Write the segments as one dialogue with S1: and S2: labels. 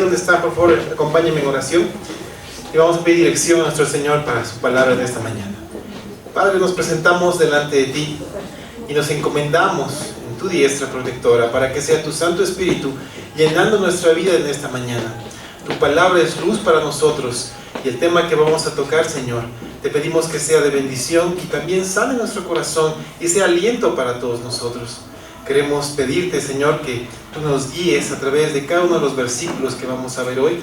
S1: donde están, por favor, acompáñenme en oración y vamos a pedir dirección a nuestro Señor para su palabra de esta mañana. Padre, nos presentamos delante de ti y nos encomendamos en tu diestra protectora para que sea tu Santo Espíritu llenando nuestra vida en esta mañana. Tu palabra es luz para nosotros y el tema que vamos a tocar, Señor, te pedimos que sea de bendición y también sane nuestro corazón y sea aliento para todos nosotros. Queremos pedirte, Señor, que tú nos guíes a través de cada uno de los versículos que vamos a ver hoy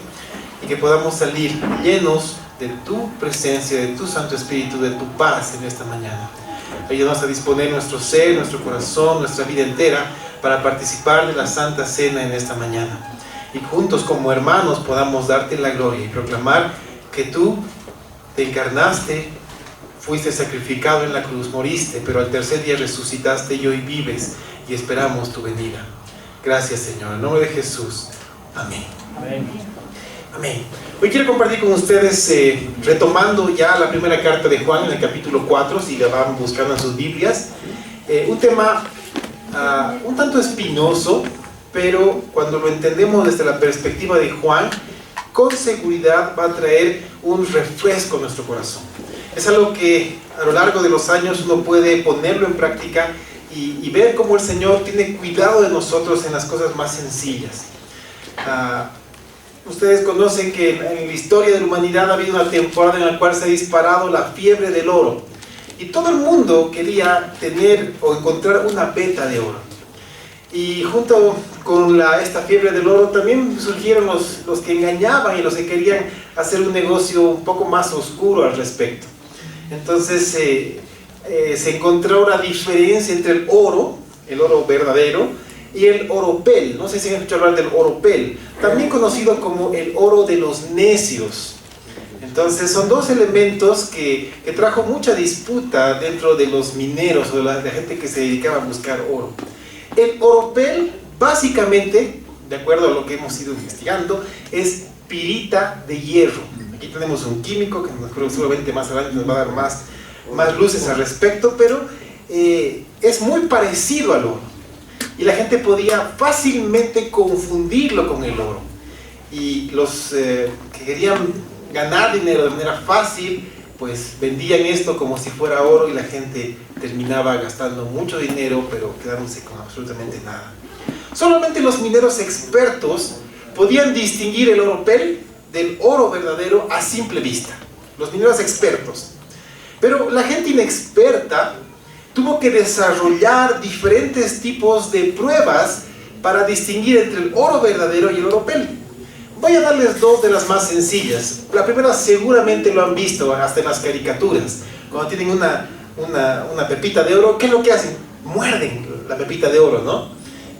S1: y que podamos salir llenos de tu presencia, de tu Santo Espíritu, de tu paz en esta mañana. Ayúdanos a disponer nuestro ser, nuestro corazón, nuestra vida entera para participar de la Santa Cena en esta mañana. Y juntos como hermanos podamos darte la gloria y proclamar que tú te encarnaste, fuiste sacrificado en la cruz, moriste, pero al tercer día resucitaste y hoy vives y esperamos tu venida. Gracias, Señor. En nombre de Jesús. Amén.
S2: Amén.
S1: Amén. Hoy quiero compartir con ustedes, retomando ya la primera carta de Juan en el capítulo 4, si la van buscando en sus Biblias, un tema un tanto espinoso, pero cuando lo entendemos desde la perspectiva de Juan, con seguridad va a traer un refresco a nuestro corazón. Es algo que a lo largo de los años uno puede ponerlo en práctica y ver cómo el Señor tiene cuidado de nosotros en las cosas más sencillas. Ustedes conocen que en la historia de la humanidad ha habido una temporada en la cual se ha disparado la fiebre del oro. Y todo el mundo quería tener o encontrar una veta de oro. Y junto con esta fiebre del oro también surgieron los que engañaban y los que querían hacer un negocio un poco más oscuro al respecto. Entonces se encontró una diferencia entre el oro verdadero, y el oropel. No sé si han escuchado hablar del oropel, también conocido como el oro de los necios. Entonces son dos elementos que trajo mucha disputa dentro de los mineros o de la gente que se dedicaba a buscar oro. El oropel, básicamente, de acuerdo a lo que hemos ido investigando, es pirita de hierro. Aquí tenemos un químico que seguramente más adelante nos va a dar más luces al respecto, pero es muy parecido al oro. Y la gente podía fácilmente confundirlo con el oro. Y los que querían ganar dinero de manera fácil, pues vendían esto como si fuera oro y la gente terminaba gastando mucho dinero, pero quedándose con absolutamente nada. Solamente los mineros expertos podían distinguir el oropel del oro verdadero a simple vista. Los mineros expertos. Pero la gente inexperta tuvo que desarrollar diferentes tipos de pruebas para distinguir entre el oro verdadero y el oropel. Voy a darles dos de las más sencillas. La primera seguramente lo han visto hasta en las caricaturas. Cuando tienen una pepita de oro, ¿qué es lo que hacen? Muerden la pepita de oro, ¿no?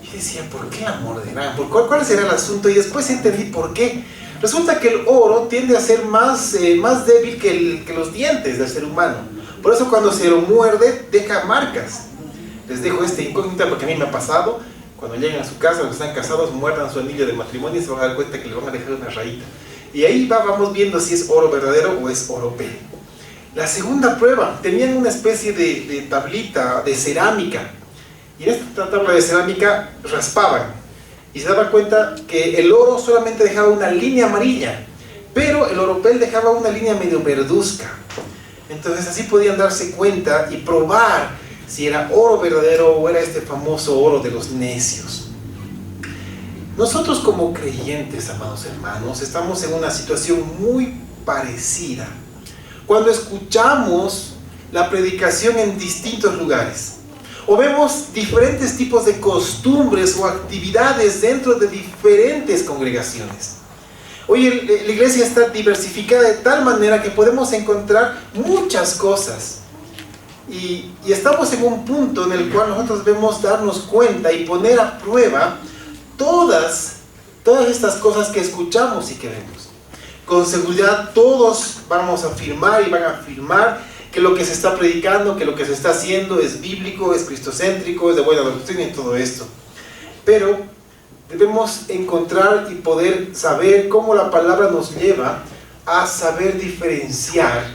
S1: Y decía, ¿por qué la morderán? ¿Cuál será el asunto? Y después entendí por qué. Resulta que el oro tiende a ser más débil que los dientes del ser humano. Por eso cuando se lo muerde, deja marcas. Les dejo esta incógnita porque a mí me ha pasado. Cuando llegan a su casa, los que están casados, muerdan su anillo de matrimonio y se van a dar cuenta que le van a dejar una rayita. Y ahí vamos viendo si es oro verdadero o es oropel. La segunda prueba, tenían una especie de tablita de cerámica. Y en esta tabla de cerámica raspaban. Y se daban cuenta que el oro solamente dejaba una línea amarilla, pero el oropel dejaba una línea medio verduzca. Entonces así podían darse cuenta y probar si era oro verdadero o era este famoso oro de los necios. Nosotros como creyentes, amados hermanos, estamos en una situación muy parecida. Cuando escuchamos la predicación en distintos lugares, o vemos diferentes tipos de costumbres o actividades dentro de diferentes congregaciones. Hoy la iglesia está diversificada de tal manera que podemos encontrar muchas cosas. Y estamos en un punto en el cual nosotros debemos darnos cuenta y poner a prueba todas estas cosas que escuchamos y que vemos. Con seguridad todos vamos a afirmar y van a afirmar que lo que se está predicando, que lo que se está haciendo es bíblico, es cristocéntrico, es de buena doctrina y todo esto. Pero debemos encontrar y poder saber cómo la palabra nos lleva a saber diferenciar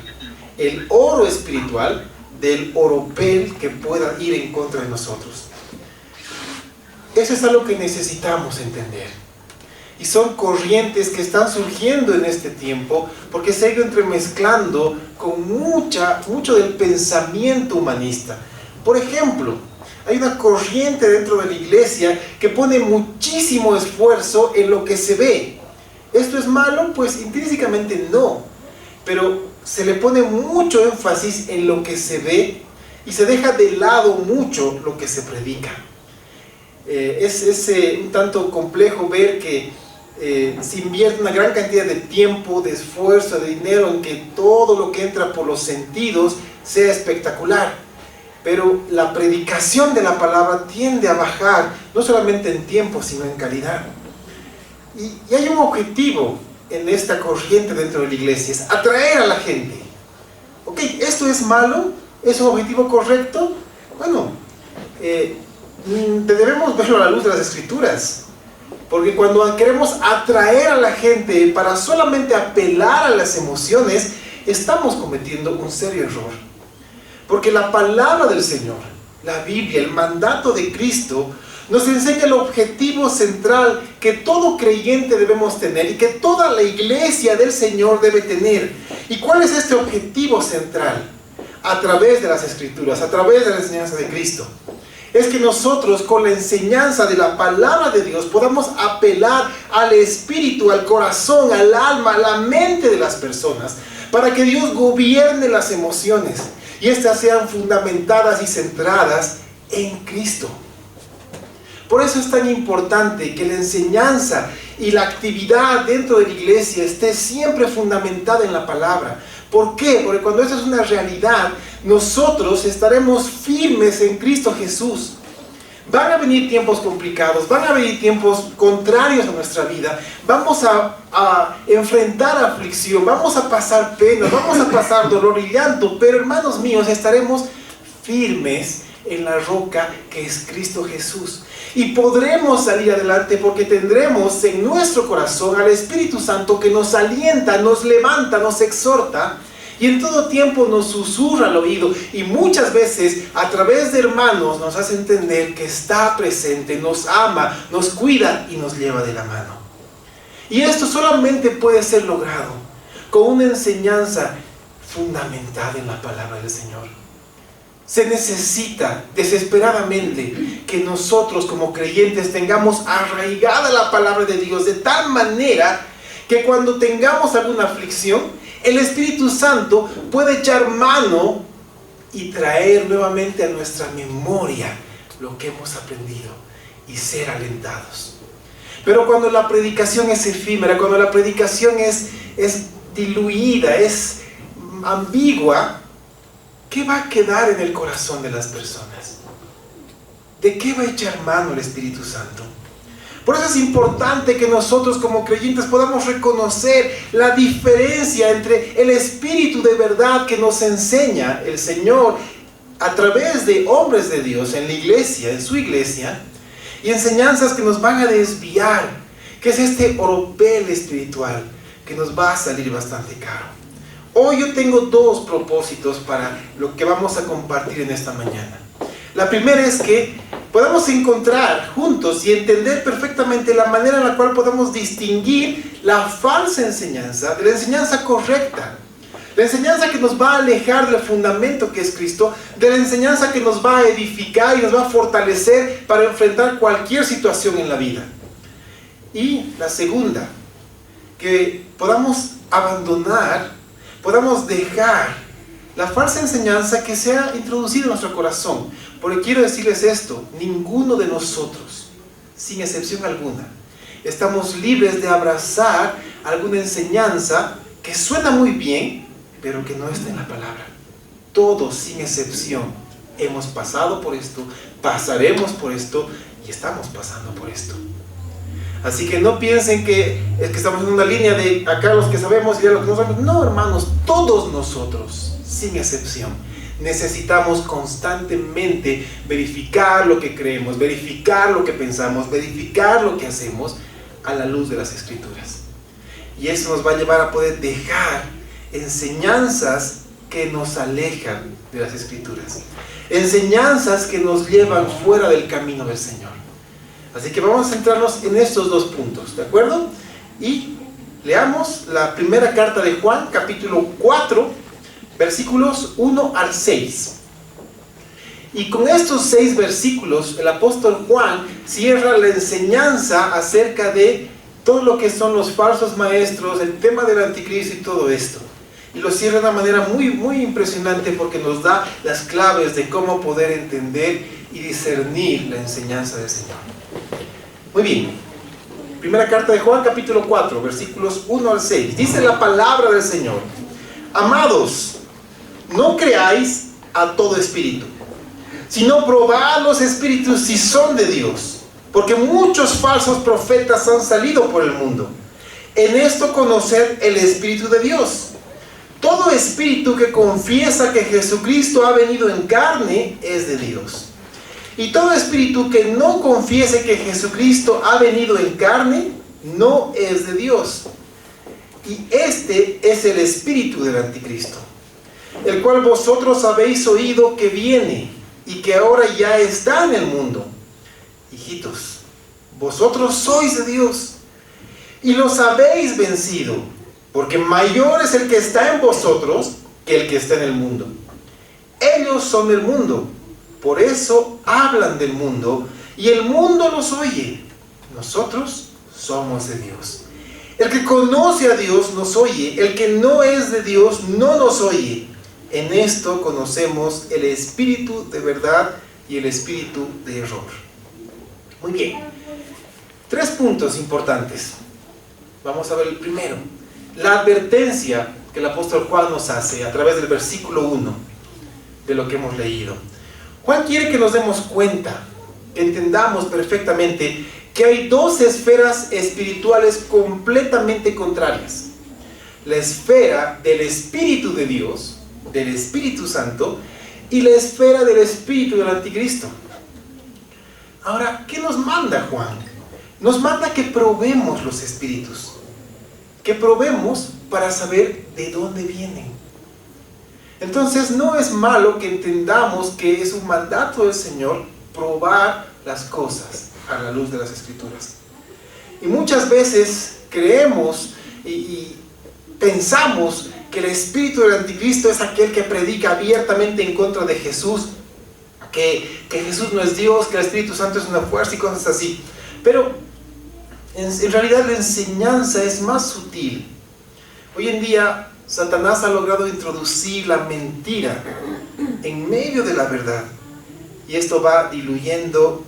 S1: el oro espiritual del oropel que pueda ir en contra de nosotros. Eso es algo que necesitamos entender. y son corrientes que están surgiendo en este tiempo porque se ha ido entremezclando con mucho del pensamiento humanista. Por ejemplo, hay una corriente dentro de la iglesia que pone muchísimo esfuerzo en lo que se ve. ¿Esto es malo? Pues intrínsecamente no, pero se le pone mucho énfasis en lo que se ve y se deja de lado mucho lo que se predica. Es un tanto complejo ver que se invierte una gran cantidad de tiempo, de esfuerzo, de dinero en que todo lo que entra por los sentidos sea espectacular. Pero la predicación de la palabra tiende a bajar, no solamente en tiempo, sino en calidad. Y hay un objetivo en esta corriente dentro de la iglesia, es atraer a la gente. Ok, ¿esto es malo? ¿Es un objetivo correcto? Bueno, debemos verlo a la luz de las Escrituras. Porque cuando queremos atraer a la gente para solamente apelar a las emociones, estamos cometiendo un serio error. Porque la palabra del Señor, la Biblia, el mandato de Cristo, nos enseña el objetivo central que todo creyente debemos tener y que toda la iglesia del Señor debe tener. ¿Y cuál es este objetivo central? A través de las Escrituras, a través de la enseñanza de Cristo. Es que nosotros con la enseñanza de la palabra de Dios podamos apelar al espíritu, al corazón, al alma, a la mente de las personas, para que Dios gobierne las emociones y éstas sean fundamentadas y centradas en Cristo. Por eso es tan importante que la enseñanza y la actividad dentro de la iglesia esté siempre fundamentada en la palabra. ¿Por qué? Porque cuando eso es una realidad, nosotros estaremos firmes en Cristo Jesús. Van a venir tiempos complicados, van a venir tiempos contrarios a nuestra vida. Vamos a enfrentar aflicción, vamos a pasar pena, vamos a pasar dolor y llanto. Pero hermanos míos, estaremos firmes en la roca que es Cristo Jesús. Y podremos salir adelante porque tendremos en nuestro corazón al Espíritu Santo que nos alienta, nos levanta, nos exhorta y en todo tiempo nos susurra al oído. Y muchas veces a través de hermanos nos hace entender que está presente, nos ama, nos cuida y nos lleva de la mano. Y esto solamente puede ser logrado con una enseñanza fundamentada en la palabra del Señor. Se necesita desesperadamente que nosotros como creyentes tengamos arraigada la palabra de Dios de tal manera que cuando tengamos alguna aflicción, el Espíritu Santo puede echar mano y traer nuevamente a nuestra memoria lo que hemos aprendido y ser alentados. Pero cuando la predicación es efímera, cuando la predicación es diluida, es ambigua, ¿qué va a quedar en el corazón de las personas? ¿De qué va a echar mano el Espíritu Santo? Por eso es importante que nosotros como creyentes podamos reconocer la diferencia entre el Espíritu de verdad que nos enseña el Señor a través de hombres de Dios en la iglesia, en su iglesia, y enseñanzas que nos van a desviar, que es este oropel espiritual que nos va a salir bastante caro. Hoy yo tengo dos propósitos para lo que vamos a compartir en esta mañana. La primera es que podamos encontrar juntos y entender perfectamente la manera en la cual podemos distinguir la falsa enseñanza de la enseñanza correcta. La enseñanza que nos va a alejar del fundamento que es Cristo, de la enseñanza que nos va a edificar y nos va a fortalecer para enfrentar cualquier situación en la vida. Y la segunda, que podamos abandonar, podamos dejar la falsa enseñanza que se ha introducido en nuestro corazón. Porque quiero decirles esto, ninguno de nosotros, sin excepción alguna, estamos libres de abrazar alguna enseñanza que suena muy bien, pero que no está en la palabra. Todos, sin excepción, hemos pasado por esto, pasaremos por esto y estamos pasando por esto. Así que no piensen que es que estamos en una línea de acá los que sabemos y a los que no sabemos. No, hermanos, todos nosotros, sin excepción, necesitamos constantemente verificar lo que creemos, verificar lo que pensamos, verificar lo que hacemos a la luz de las Escrituras. Y eso nos va a llevar a poder dejar enseñanzas que nos alejan de las Escrituras, enseñanzas que nos llevan fuera del camino del Señor. Así que vamos a centrarnos en estos dos puntos, ¿de acuerdo? Y leamos la primera carta de Juan, capítulo 4, versículos 1 al 6. Y con estos 6 versículos, el apóstol Juan cierra la enseñanza acerca de todo lo que son los falsos maestros, el tema del anticristo y todo esto. Y lo cierra de una manera muy impresionante, porque nos da las claves de cómo poder entender y discernir la enseñanza del Señor. Muy bien. Primera carta de Juan, capítulo 4, versículos 1 al 6. Dice la palabra del Señor: Amados, no creáis a todo espíritu, sino probad los espíritus si son de Dios, porque muchos falsos profetas han salido por el mundo. En esto conoced el Espíritu de Dios. Todo espíritu que confiesa que Jesucristo ha venido en carne es de Dios. Y todo espíritu que no confiese que Jesucristo ha venido en carne no es de Dios. Y este es el espíritu del anticristo, el cual vosotros habéis oído que viene y que ahora ya está en el mundo. Hijitos, vosotros sois de Dios y los habéis vencido, porque mayor es el que está en vosotros que el que está en el mundo. Ellos son del mundo, por eso hablan del mundo, y el mundo los oye. Nosotros somos de Dios. El que conoce a Dios nos oye, el que no es de Dios no nos oye. En esto conocemos el espíritu de verdad y el espíritu de error. Muy bien. 3 puntos importantes. Vamos a ver el primero. La advertencia que el apóstol Juan nos hace a través del versículo 1 de lo que hemos leído. Juan quiere que nos demos cuenta, que entendamos perfectamente que hay 2 esferas espirituales completamente contrarias. La esfera del Espíritu de Dios, del Espíritu Santo, y la esfera del espíritu del anticristo. Ahora, ¿qué nos manda Juan? Nos manda que probemos los espíritus, que probemos para saber de dónde vienen. Entonces no es malo que entendamos que es un mandato del Señor probar las cosas a la luz de las Escrituras. Y muchas veces creemos y pensamos que el espíritu del anticristo es aquel que predica abiertamente en contra de Jesús, que Jesús no es Dios, que el Espíritu Santo es una fuerza y cosas así. Pero en realidad la enseñanza es más sutil. Hoy en día Satanás ha logrado introducir la mentira en medio de la verdad, y esto va diluyendo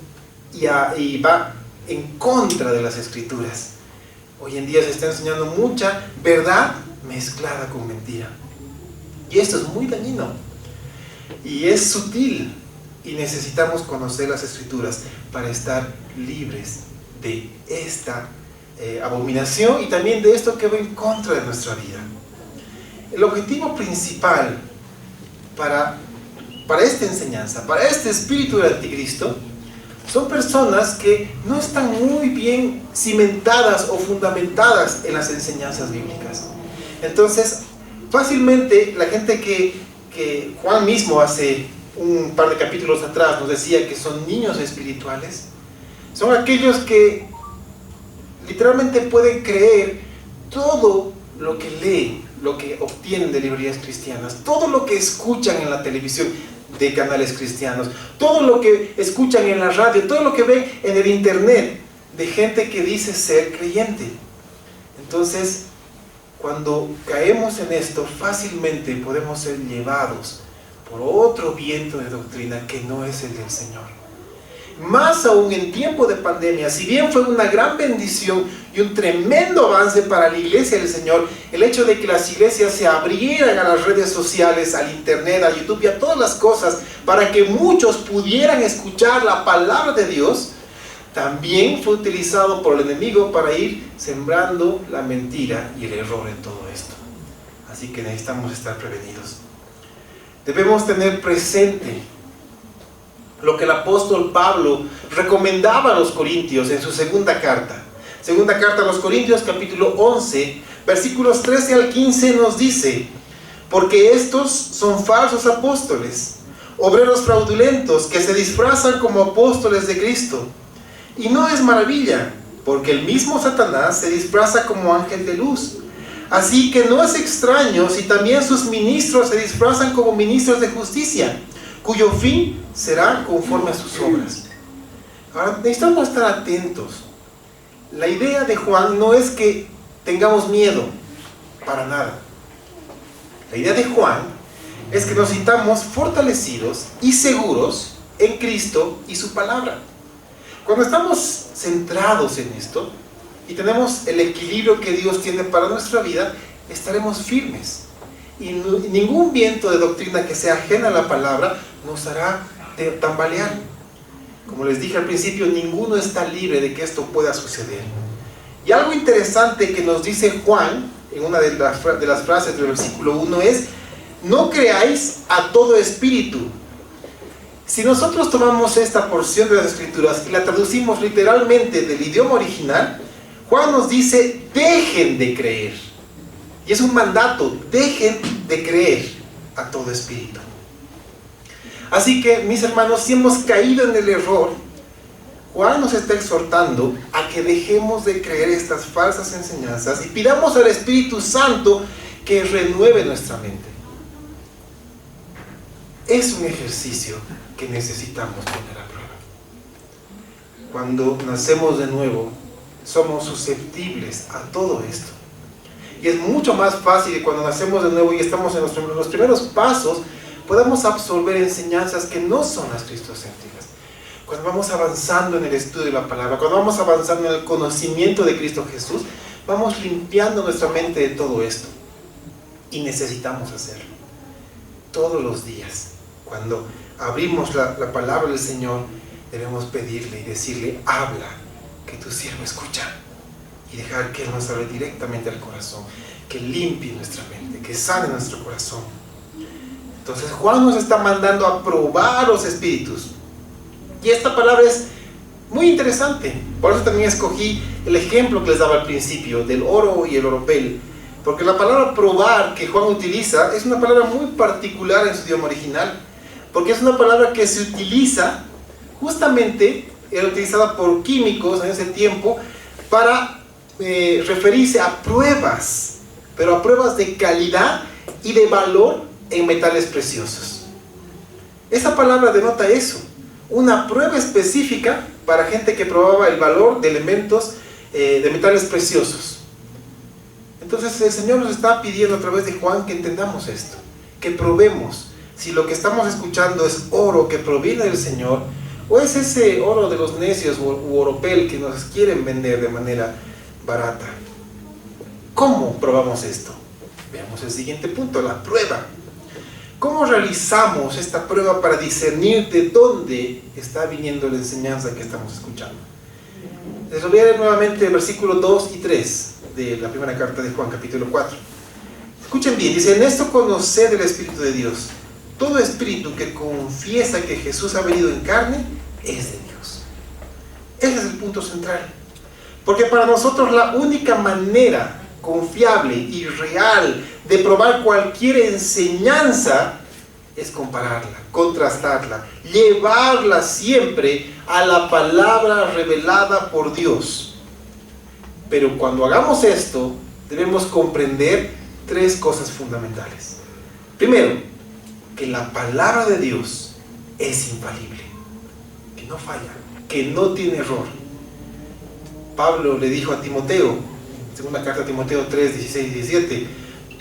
S1: y va en contra de las Escrituras. Hoy en día se está enseñando mucha verdad mezclada con mentira, y esto es muy dañino y es sutil, y necesitamos conocer las Escrituras para estar libres de esta abominación y también de esto que va en contra de nuestra vida. El objetivo principal para esta enseñanza, para este espíritu del anticristo, son personas que no están muy bien cimentadas o fundamentadas en las enseñanzas bíblicas. Entonces, fácilmente la gente que Juan mismo hace un par de capítulos atrás nos decía que son niños espirituales, son aquellos que literalmente pueden creer todo lo que leen, lo que obtienen de librerías cristianas, todo lo que escuchan en la televisión de canales cristianos, todo lo que escuchan en la radio, todo lo que ven en el internet de gente que dice ser creyente. Entonces, cuando caemos en esto, fácilmente podemos ser llevados por otro viento de doctrina que no es el del Señor. Más aún en tiempo de pandemia, si bien fue una gran bendición y un tremendo avance para la iglesia del Señor, el hecho de que las iglesias se abrieran a las redes sociales, al internet, a YouTube y a todas las cosas, para que muchos pudieran escuchar la palabra de Dios, también fue utilizado por el enemigo para ir sembrando la mentira y el error en todo esto. Así que necesitamos estar prevenidos. Debemos tener presente lo que el apóstol Pablo recomendaba a los corintios en su segunda carta. Segunda carta a los Corintios, capítulo 11, versículos 13 al 15 nos dice: porque estos son falsos apóstoles, obreros fraudulentos que se disfrazan como apóstoles de Cristo. Y no es maravilla, porque el mismo Satanás se disfraza como ángel de luz. Así que no es extraño si también sus ministros se disfrazan como ministros de justicia, cuyo fin será conforme a sus obras. Ahora, necesitamos estar atentos. La idea de Juan no es que tengamos miedo, para nada. La idea de Juan es que nos sintamos fortalecidos y seguros en Cristo y su palabra. Cuando estamos centrados en esto y tenemos el equilibrio que Dios tiene para nuestra vida, estaremos firmes. Y ningún viento de doctrina que sea ajena a la palabra nos hará tambalear. Como les dije al principio, ninguno está libre de que esto pueda suceder. Y algo interesante que nos dice Juan, en una de las frases del versículo 1 es: no creáis a todo espíritu. Si nosotros tomamos esta porción de las Escrituras y la traducimos literalmente del idioma original, Juan nos dice: dejen de creer. Y es un mandato: dejen de creer a todo espíritu. Así que, mis hermanos, si hemos caído en el error, Juan nos está exhortando a que dejemos de creer estas falsas enseñanzas y pidamos al Espíritu Santo que renueve nuestra mente. Es un ejercicio que necesitamos poner a prueba. Cuando nacemos de nuevo, somos susceptibles a todo esto. Y es mucho más fácil que cuando nacemos de nuevo y estamos en los primeros pasos, podamos absorber enseñanzas que no son las cristocéntricas. Cuando vamos avanzando en el estudio de la palabra, cuando vamos avanzando en el conocimiento de Cristo Jesús, vamos limpiando nuestra mente de todo esto. Y necesitamos hacerlo todos los días. Cuando abrimos la palabra del Señor, debemos pedirle y decirle: habla, que tu siervo escucha. Y dejar que Él nos hable directamente al corazón, que limpie nuestra mente, que sane nuestro corazón. Entonces Juan nos está mandando a probar los espíritus. Y esta palabra es muy interesante. Por eso también escogí el ejemplo que les daba al principio, del oro y el oropel. Porque la palabra probar que Juan utiliza es una palabra muy particular en su idioma original. Porque es una palabra que se utiliza, justamente, era utilizada por químicos en ese tiempo, para referirse a pruebas, pero a pruebas de calidad y de valor en metales preciosos. Esa palabra denota eso. Una prueba específica para gente que probaba el valor de elementos de metales preciosos. Entonces el Señor nos está pidiendo a través de Juan que entendamos esto, que probemos si lo que estamos escuchando es oro que proviene del Señor, o es ese oro de los necios u oropel que nos quieren vender de manera barata. ¿Cómo probamos esto? Veamos el siguiente punto, la prueba. ¿Cómo realizamos esta prueba para discernir de dónde está viniendo la enseñanza que estamos escuchando? Les voy a leer nuevamente el versículo 2 y 3 de la primera carta de Juan, capítulo 4. Escuchen bien, dice: en esto conoced el Espíritu de Dios. Todo espíritu que confiesa que Jesús ha venido en carne es de Dios. Ese es el punto central. Porque para nosotros la única manera confiable y real de probar cualquier enseñanza es compararla, contrastarla, llevarla siempre a la palabra revelada por Dios. Pero cuando hagamos esto, debemos comprender tres cosas fundamentales. Primero, que la palabra de Dios es infalible, que no falla, que no tiene error. Pablo le dijo a Timoteo, segunda carta a Timoteo 3, 16 y 17: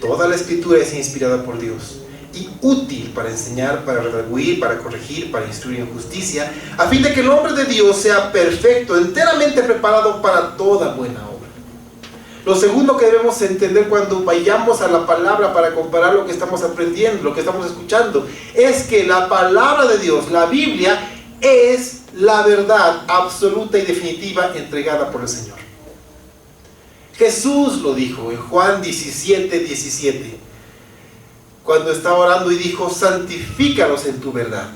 S1: toda la escritura es inspirada por Dios y útil para enseñar, para redarguir, para corregir, para instruir en justicia, a fin de que el hombre de Dios sea perfecto, enteramente preparado para toda buena obra. Lo segundo que debemos entender cuando vayamos a la palabra para comparar lo que estamos aprendiendo, lo que estamos escuchando, es que la palabra de Dios, la Biblia, es la verdad absoluta y definitiva entregada por el Señor. Jesús lo dijo en Juan 17, 17, cuando estaba orando y dijo: santifícalos en tu verdad.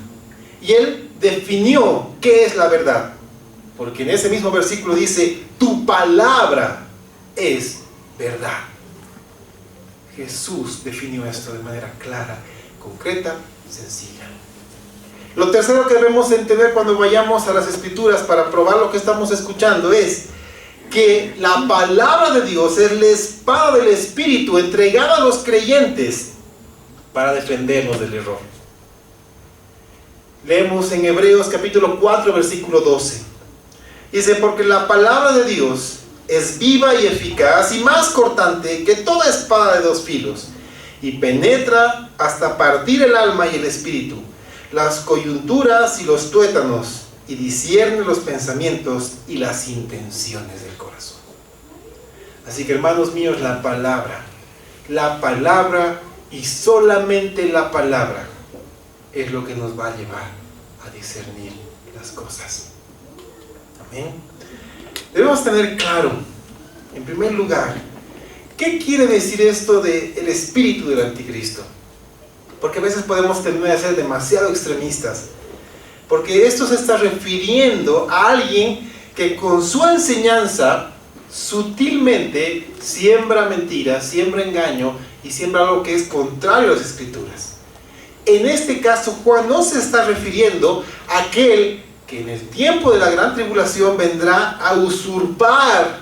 S1: Y Él definió qué es la verdad, porque en ese mismo versículo dice: tu palabra es verdad. Jesús definió esto de manera clara, concreta, sencilla. Lo tercero que debemos entender cuando vayamos a las Escrituras para probar lo que estamos escuchando es que la palabra de Dios es la espada del Espíritu entregada a los creyentes para defendernos del error. Leemos en Hebreos capítulo 4, versículo 12. Dice, porque la palabra de Dios es viva y eficaz y más cortante que toda espada de dos filos, y penetra hasta partir el alma y el espíritu, las coyunturas y los tuétanos, y discierne los pensamientos y las intenciones del corazón. Así que, hermanos míos, la palabra y solamente la palabra es lo que nos va a llevar a discernir las cosas. Amén. Debemos tener claro, en primer lugar, ¿qué quiere decir esto del espíritu del anticristo? Porque a veces podemos terminar de ser demasiado extremistas. Porque esto se está refiriendo a alguien que con su enseñanza sutilmente siembra mentiras, siembra engaño y siembra algo que es contrario a las Escrituras. En este caso, Juan no se está refiriendo a aquel que en el tiempo de la gran tribulación vendrá a usurpar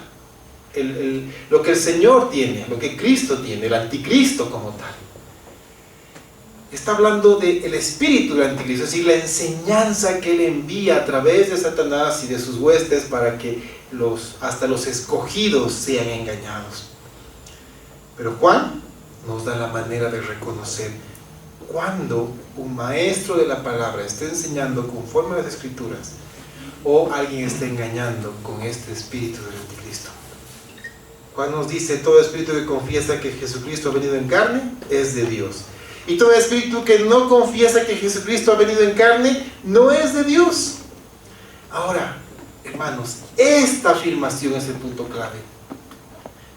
S1: lo que el Señor tiene, lo que Cristo tiene, el anticristo como tal. Está hablando del espíritu del anticristo, es decir, la enseñanza que él envía a través de Satanás y de sus huestes para que hasta los escogidos sean engañados. Pero Juan nos da la manera de reconocer cuando un maestro de la palabra está enseñando conforme a las Escrituras o alguien está engañando con este espíritu del anticristo. Juan nos dice, todo espíritu que confiesa que Jesucristo ha venido en carne es de Dios. Y todo espíritu que no confiesa que Jesucristo ha venido en carne no es de Dios. Ahora, hermanos, esta afirmación es el punto clave.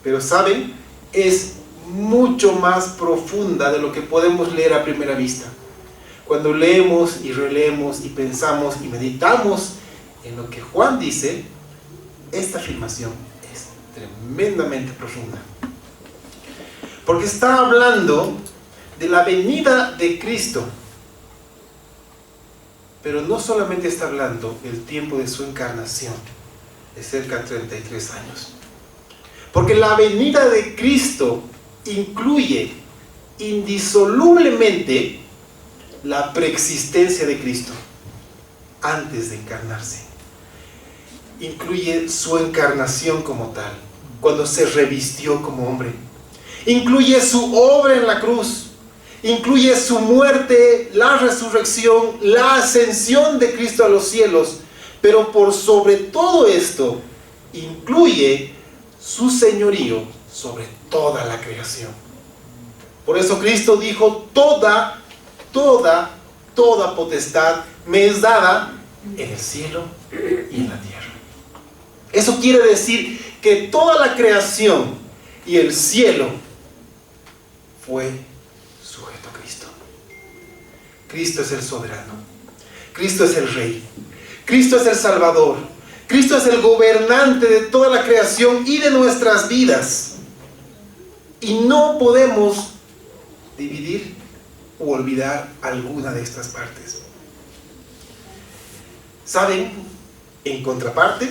S1: Pero ¿saben? Es mucho más profunda de lo que podemos leer a primera vista. Cuando leemos y releemos y pensamos y meditamos en lo que Juan dice, esta afirmación es tremendamente profunda. Porque está hablando de la venida de Cristo, pero no solamente está hablando del tiempo de su encarnación, de cerca de 33 años, porque la venida de Cristo incluye indisolublemente la preexistencia de Cristo antes de encarnarse. Incluye su encarnación como tal, cuando se revistió como hombre. Incluye su obra en la cruz. Incluye su muerte, la resurrección, la ascensión de Cristo a los cielos. Pero por sobre todo esto, incluye su señorío sobre toda la creación. Por eso Cristo dijo, toda potestad me es dada en el cielo y en la tierra. Eso quiere decir que toda la creación y el cielo fue sujeto a Cristo. Cristo es el soberano. Cristo es el rey. Cristo es el salvador. Cristo es el gobernante de toda la creación y de nuestras vidas. Y no podemos dividir o olvidar alguna de estas partes. ¿Saben? En contraparte,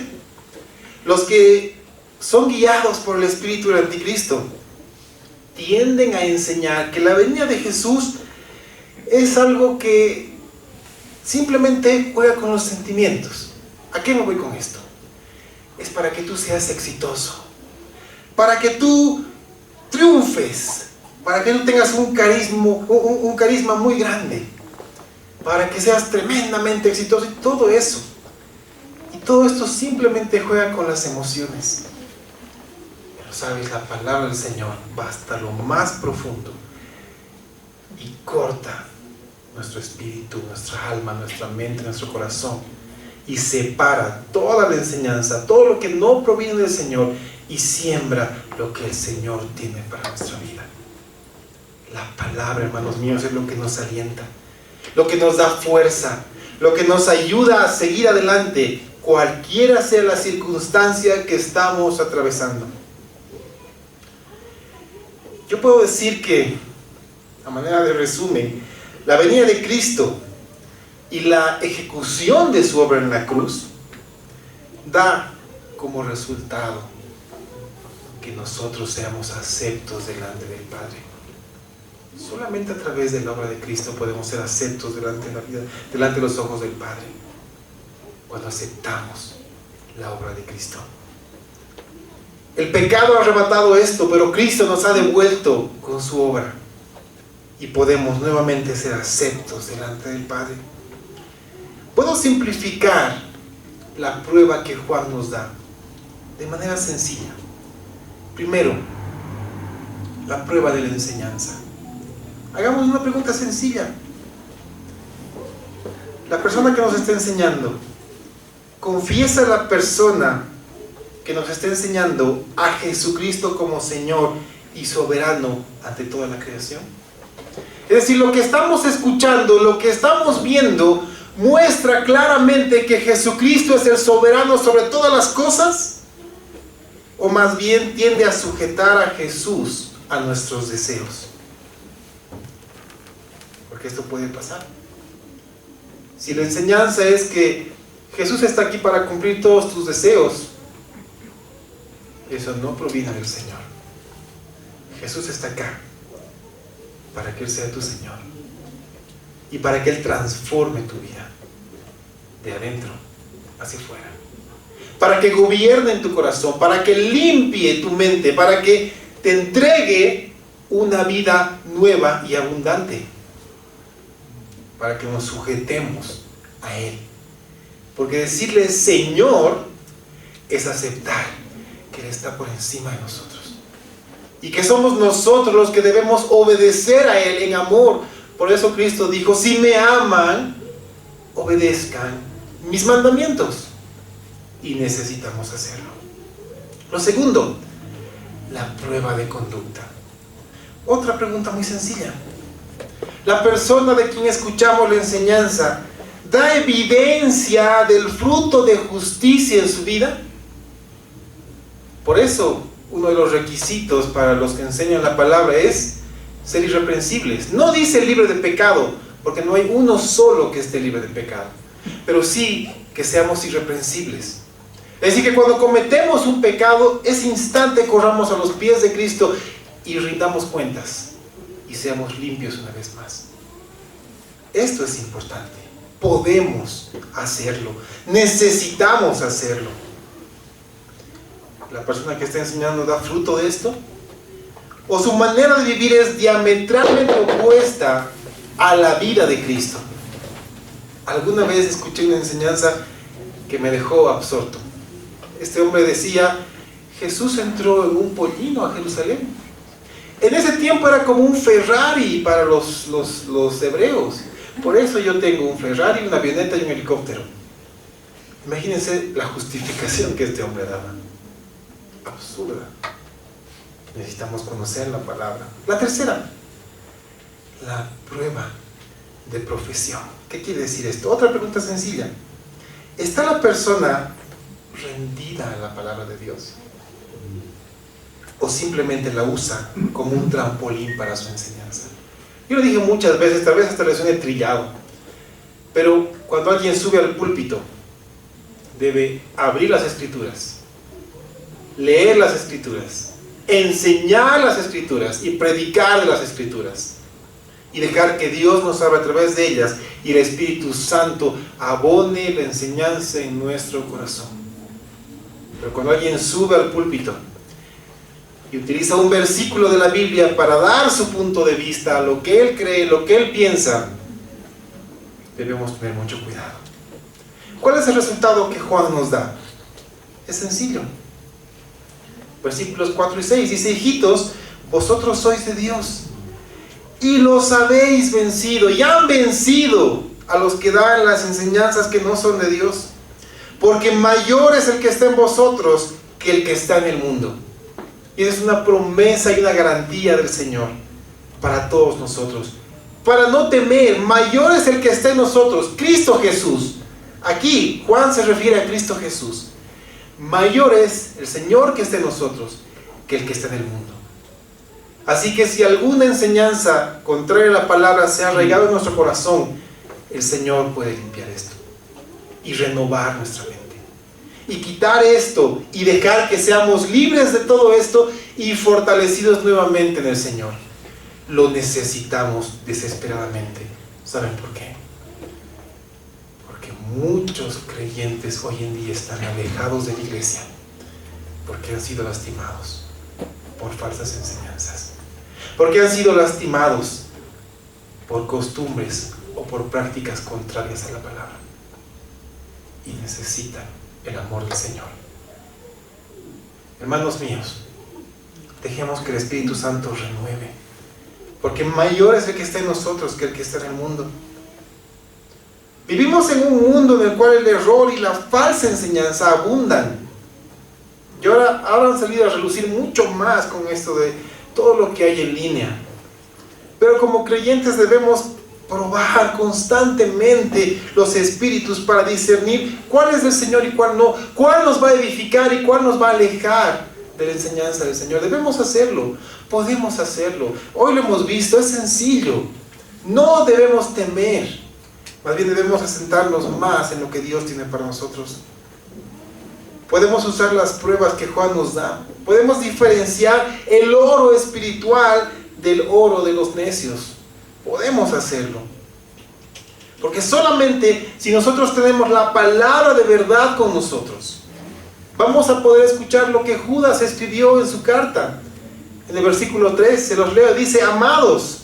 S1: los que son guiados por el espíritu del anticristo tienden a enseñar que la venida de Jesús es algo que simplemente juega con los sentimientos. ¿A qué me voy con esto? Es para que tú seas exitoso, para que tú triunfes, para que tú tengas un carisma muy grande, para que seas tremendamente exitoso y todo eso. Y todo esto simplemente juega con las emociones. Pero sabes, la palabra del Señor va hasta lo más profundo y corta nuestro espíritu, nuestra alma, nuestra mente, nuestro corazón, y separa toda la enseñanza, todo lo que no proviene del Señor, y siembra lo que el Señor tiene para nuestra vida. La palabra, hermanos míos, es lo que nos alienta, lo que nos da fuerza, lo que nos ayuda a seguir adelante, cualquiera sea la circunstancia que estamos atravesando. Yo puedo decir que, a manera de resumen, la venida de Cristo y la ejecución de su obra en la cruz da como resultado que nosotros seamos aceptos delante del Padre. Solamente a través de la obra de Cristo podemos ser aceptos delante de la vida, delante de los ojos del Padre, cuando aceptamos la obra de Cristo. El pecado ha arrebatado esto, pero Cristo nos ha devuelto con su obra y podemos nuevamente ser aceptos delante del Padre. Puedo simplificar la prueba que Juan nos da de manera sencilla. Primero, la prueba de la enseñanza. Hagamos una pregunta sencilla. La persona que nos está enseñando, ¿confiesa la persona que nos está enseñando a Jesucristo como Señor y soberano ante toda la creación? Es decir, lo que estamos escuchando, lo que estamos viendo, muestra claramente que Jesucristo es el soberano sobre todas las cosas, o más bien tiende a sujetar a Jesús a nuestros deseos. Porque esto puede pasar. Si la enseñanza es que Jesús está aquí para cumplir todos tus deseos, eso no proviene del Señor. Jesús está acá para que Él sea tu Señor y para que Él transforme tu vida de adentro hacia afuera, para que gobierne en tu corazón, para que limpie tu mente, para que te entregue una vida nueva y abundante, para que nos sujetemos a Él. Porque decirle Señor es aceptar que Él está por encima de nosotros y que somos nosotros los que debemos obedecer a Él en amor. Por eso Cristo dijo: si me aman, obedezcan mis mandamientos. Y necesitamos hacerlo. Lo segundo, la prueba de conducta. Otra pregunta muy sencilla. ¿La persona de quien escuchamos la enseñanza da evidencia del fruto de justicia en su vida? Por eso, uno de los requisitos para los que enseñan la palabra es ser irreprensibles. No dice libre de pecado, porque no hay uno solo que esté libre de pecado, pero sí que seamos irreprensibles. Es decir, que cuando cometemos un pecado, ese instante corramos a los pies de Cristo y rindamos cuentas y seamos limpios una vez más. Esto es importante. Podemos hacerlo. Necesitamos hacerlo. ¿La persona que está enseñando da fruto de esto? ¿O su manera de vivir es diametralmente opuesta a la vida de Cristo? Alguna vez escuché una enseñanza que me dejó absorto. Este hombre decía: Jesús entró en un pollino a Jerusalén. En ese tiempo era como un Ferrari para los hebreos. Por eso yo tengo un Ferrari, una avioneta y un helicóptero. Imagínense la justificación que este hombre daba. Absurda. Necesitamos conocer la palabra. La tercera, la prueba de profesión. ¿Qué quiere decir esto? Otra pregunta sencilla. ¿Está la persona rendida a la palabra de Dios? ¿O simplemente la usa como un trampolín para su enseñanza? Yo lo dije muchas veces, tal vez hasta le suene trillado, pero cuando alguien sube al púlpito, debe abrir las Escrituras, leer las Escrituras, enseñar las Escrituras y predicar de las Escrituras, y dejar que Dios nos hable a través de ellas y el Espíritu Santo abone la enseñanza en nuestro corazón. Pero cuando alguien sube al púlpito y utiliza un versículo de la Biblia para dar su punto de vista, lo que él cree, lo que él piensa, debemos tener mucho cuidado. ¿Cuál es el resultado que Juan nos da? Es sencillo. Versículos 4 y 6 dice: hijitos, vosotros sois de Dios y los habéis vencido, y han vencido a los que dan las enseñanzas que no son de Dios, porque mayor es el que está en vosotros que el que está en el mundo. Y esa es una promesa y una garantía del Señor para todos nosotros, para no temer. Mayor es el que está en nosotros, Cristo Jesús. Aquí Juan se refiere a Cristo Jesús. Mayor es el Señor que está en nosotros que el que está en el mundo. Así que si alguna enseñanza contraria a la palabra se ha arraigado en nuestro corazón, el Señor puede limpiar esto y renovar nuestra mente. Y quitar esto y dejar que seamos libres de todo esto y fortalecidos nuevamente en el Señor. Lo necesitamos desesperadamente. ¿Saben por qué? Porque muchos creyentes hoy en día están alejados de la iglesia porque han sido lastimados por falsas enseñanzas, porque han sido lastimados por costumbres o por prácticas contrarias a la palabra, y necesitan el amor del Señor. Hermanos míos, dejemos que el Espíritu Santo renueve, porque mayor es el que está en nosotros que el que está en el mundo. Vivimos en un mundo en el cual el error y la falsa enseñanza abundan. Y ahora han salido a relucir mucho más con esto de todo lo que hay en línea. Pero como creyentes debemos probar constantemente los espíritus para discernir cuál es del Señor y cuál no, cuál nos va a edificar y cuál nos va a alejar de la enseñanza del Señor. Debemos hacerlo, podemos hacerlo. Hoy lo hemos visto, es sencillo. No debemos temer, más bien debemos asentarnos más en lo que Dios tiene para nosotros. Podemos usar las pruebas que Juan nos da. Podemos diferenciar el oro espiritual del oro de los necios. Podemos hacerlo. Porque solamente si nosotros tenemos la palabra de verdad con nosotros, vamos a poder escuchar lo que Judas escribió en su carta. En el versículo 3, se los leo, dice: amados,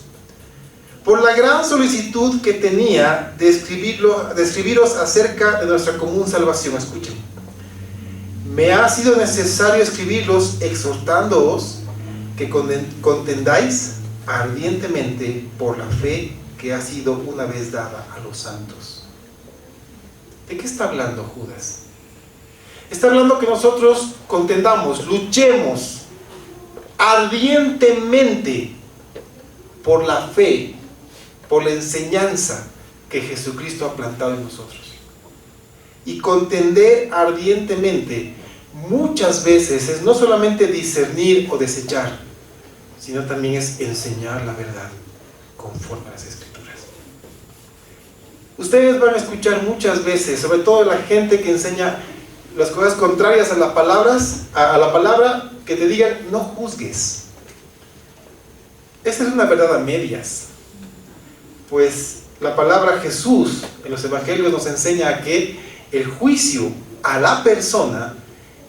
S1: por la gran solicitud que tenía de escribiros acerca de nuestra común salvación. Escuchen. Me ha sido necesario escribirlos exhortándoos que contendáis ardientemente por la fe que ha sido una vez dada a los santos. ¿De qué está hablando Judas? Está hablando que nosotros contendamos, luchemos ardientemente por la fe, por la enseñanza que Jesucristo ha plantado en nosotros. Y contender ardientemente muchas veces es no solamente discernir o desechar, sino también es enseñar la verdad conforme a las Escrituras. Ustedes van a escuchar muchas veces, sobre todo la gente que enseña las cosas contrarias a la palabra, que te digan: no juzgues. Esta es una verdad a medias, pues la palabra Jesús en los evangelios nos enseña a que el juicio a la persona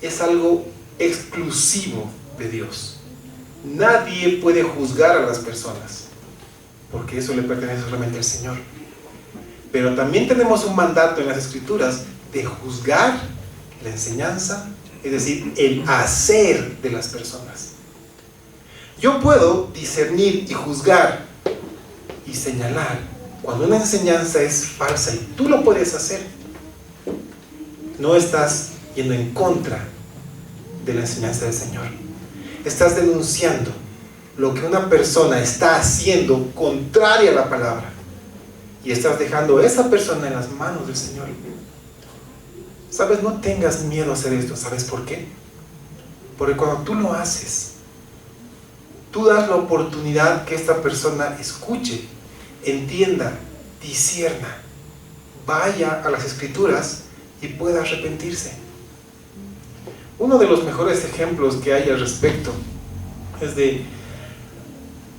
S1: es algo exclusivo de Dios. Nadie puede juzgar a las personas, porque eso le pertenece solamente al Señor. Pero también tenemos un mandato en las Escrituras de juzgar la enseñanza, es decir, el hacer de las personas. Yo puedo discernir y juzgar y señalar cuando una enseñanza es falsa, y tú lo puedes hacer. No estás yendo en contra de la enseñanza del Señor. Estás denunciando lo que una persona está haciendo contraria a la palabra, y estás dejando a esa persona en las manos del Señor. ¿Sabes? No tengas miedo a hacer esto. ¿Sabes por qué? Porque cuando tú lo haces, tú das la oportunidad que esta persona escuche, entienda, discierna, vaya a las Escrituras y pueda arrepentirse. Uno de los mejores ejemplos que hay al respecto es de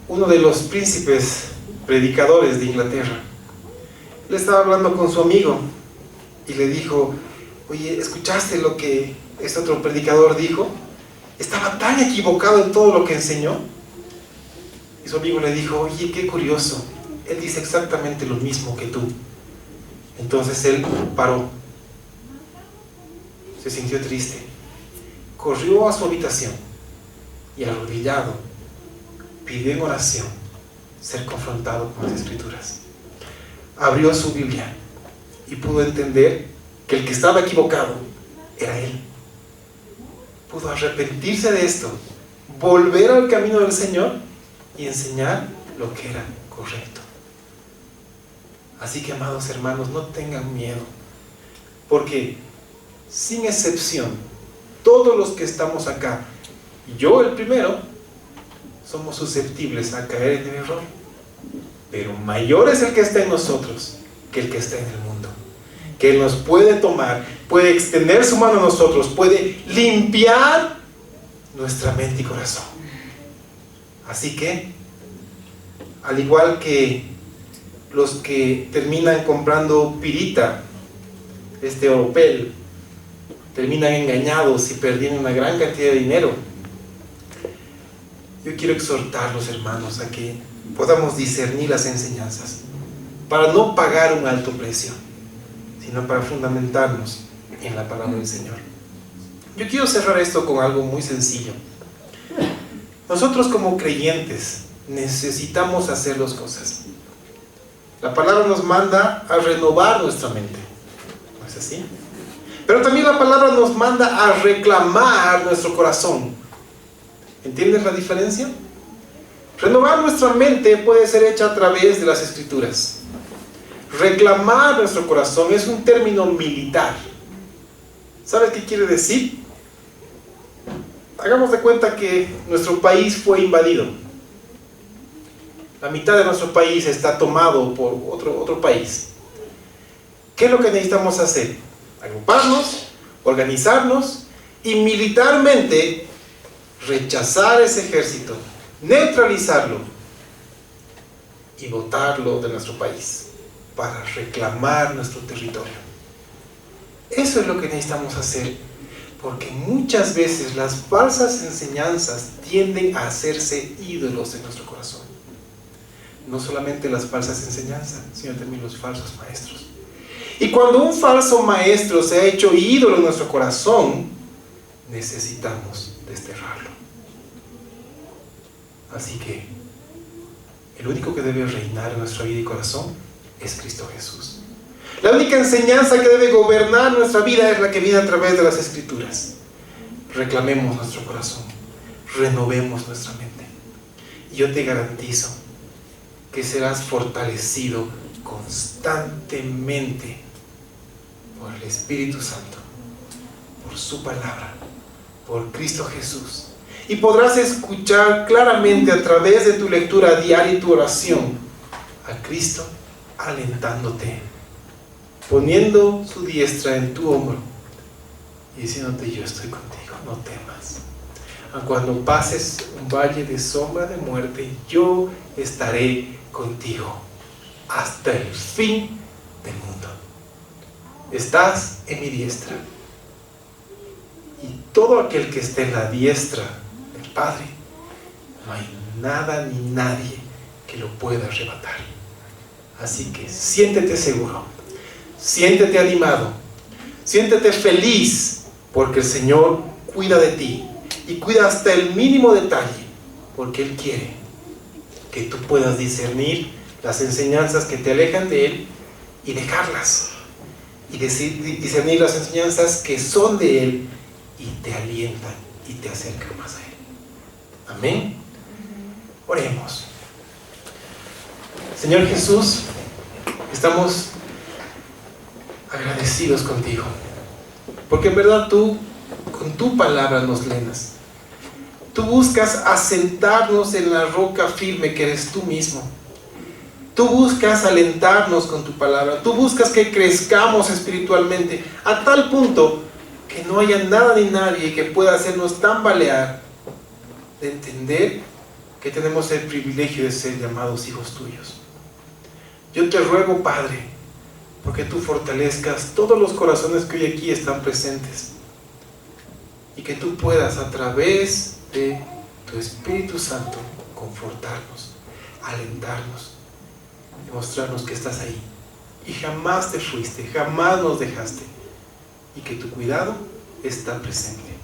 S1: uno de los príncipes predicadores de Inglaterra. Él estaba hablando con su amigo y le dijo: oye, ¿escuchaste lo que este otro predicador dijo? Estaba tan equivocado en todo lo que enseñó. Y su amigo le dijo: oye, qué curioso, él dice exactamente lo mismo que tú. Entonces él paró, se sintió triste, corrió a su habitación y, arrodillado, pidió en oración ser confrontado con las Escrituras. Abrió su Biblia y pudo entender que el que estaba equivocado era él. Pudo arrepentirse de esto, volver al camino del Señor y enseñar lo que era correcto. Así que, amados hermanos, no tengan miedo, porque sin excepción, todos los que estamos acá, yo el primero, somos susceptibles a caer en el error. Pero mayor es el que está en nosotros que el que está en el mundo. Que Él nos puede tomar, puede extender su mano a nosotros, puede limpiar nuestra mente y corazón. Así que, al igual que los que terminan comprando pirita, oropel, terminan engañados y perdiendo una gran cantidad de dinero, yo quiero exhortarlos, hermanos, a que podamos discernir las enseñanzas para no pagar un alto precio, sino para fundamentarnos en la palabra del Señor. Yo quiero cerrar esto con algo muy sencillo. Nosotros como creyentes necesitamos hacer dos cosas. La palabra nos manda a renovar nuestra mente, ¿no es así? Pero también la palabra nos manda a reclamar nuestro corazón. ¿Entiendes la diferencia? Renovar nuestra mente puede ser hecha a través de las Escrituras. Reclamar nuestro corazón es un término militar. ¿Sabes qué quiere decir? Hagamos de cuenta que nuestro país fue invadido. La mitad de nuestro país está tomado por otro país. ¿Qué es lo que necesitamos hacer? Agruparnos, organizarnos y militarmente rechazar ese ejército, neutralizarlo y botarlo de nuestro país para reclamar nuestro territorio. Eso es lo que necesitamos hacer, porque muchas veces las falsas enseñanzas tienden a hacerse ídolos en nuestro corazón. No solamente las falsas enseñanzas, sino también los falsos maestros. Y cuando un falso maestro se ha hecho ídolo en nuestro corazón, necesitamos desterrarlo. Así que el único que debe reinar en nuestra vida y corazón es Cristo Jesús. La única enseñanza que debe gobernar nuestra vida es la que viene a través de las Escrituras. Reclamemos nuestro corazón, renovemos nuestra mente. Y yo te garantizo que serás fortalecido constantemente por el Espíritu Santo, por su palabra, por Cristo Jesús. Y podrás escuchar claramente a través de tu lectura diaria y tu oración a Cristo alentándote, poniendo su diestra en tu hombro y diciéndote: yo estoy contigo, no temas. Cuando pases un valle de sombra de muerte, yo estaré contigo hasta el fin del mundo. Estás en mi diestra, y todo aquel que esté en la diestra del Padre, no hay nada ni nadie que lo pueda arrebatar. Así que siéntete seguro, siéntete animado, siéntete feliz, porque el Señor cuida de ti y cuida hasta el mínimo detalle, porque Él quiere que tú puedas discernir las enseñanzas que te alejan de Él y dejarlas, y discernir las enseñanzas que son de Él y te alientan y te acercan más a Él. Amén. Oremos. Señor Jesús, estamos agradecidos contigo, porque en verdad tú, con tu palabra nos llenas. Tú buscas asentarnos en la roca firme que eres tú mismo. Tú buscas alentarnos con tu palabra. Tú buscas que crezcamos espiritualmente a tal punto que no haya nada ni nadie que pueda hacernos tambalear de entender que tenemos el privilegio de ser llamados hijos tuyos. Yo te ruego, Padre, porque tú fortalezcas todos los corazones que hoy aquí están presentes, y que tú puedas, a través de tu Espíritu Santo, confortarnos, alentarnos y mostrarnos que estás ahí y jamás te fuiste, jamás nos dejaste, y que tu cuidado está presente.